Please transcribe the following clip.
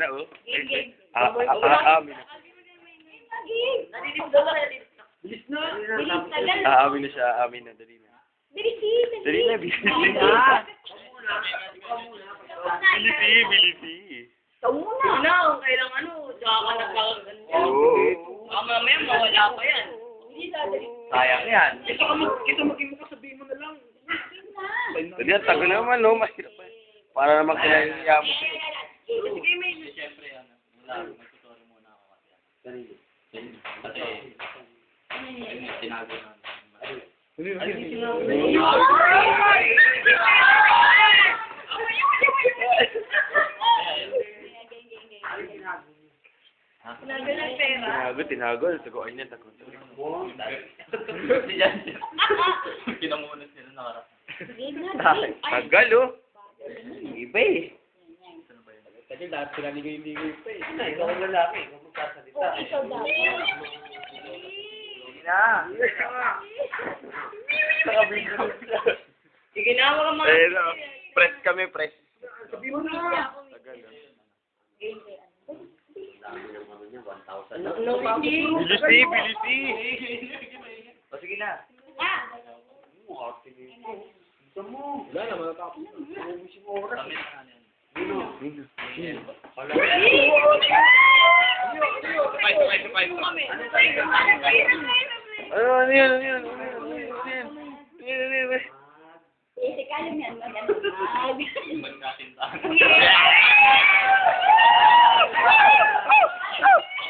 na, oh. Game, game. Aamin na. Bilis na. Bilis na. Aamin na siya, aamin na. Dali na. Bilisi. Dali na, bilisi. Bilisi. Ikaw muna. Una, kailang ano, kakakanap lang ang ganyan. Oo. Baka mamaya mawala pa yan. Hindi dadali. Sayang yan. Ito maging mo sabihin mo na lang. Dali ang tago naman, no? Mahirap pa. Para naman kinaya mo. Sige, may Siyempre, magtuturo muna ako kasi. Kasi, tinago na. Tinago. Tagoan niya, tago. Si Jan. Pinamunas nila nakarap. Tagal, oh. Iba eh. Kasi lahat sila ligoy-ligoy pa eh. ikaw ang lalaki. Ikaw magsasalita. Ikaw dapat. Sige na, mga mga. Ayun, oh. Press kami, press. Sabihin mo na. Tagal, oh. Bilisi. O sige na. Wala na, matatapos. Kami na ano yan. Ano yan? Kasi kalam yan. Magandang. Magkasintahan.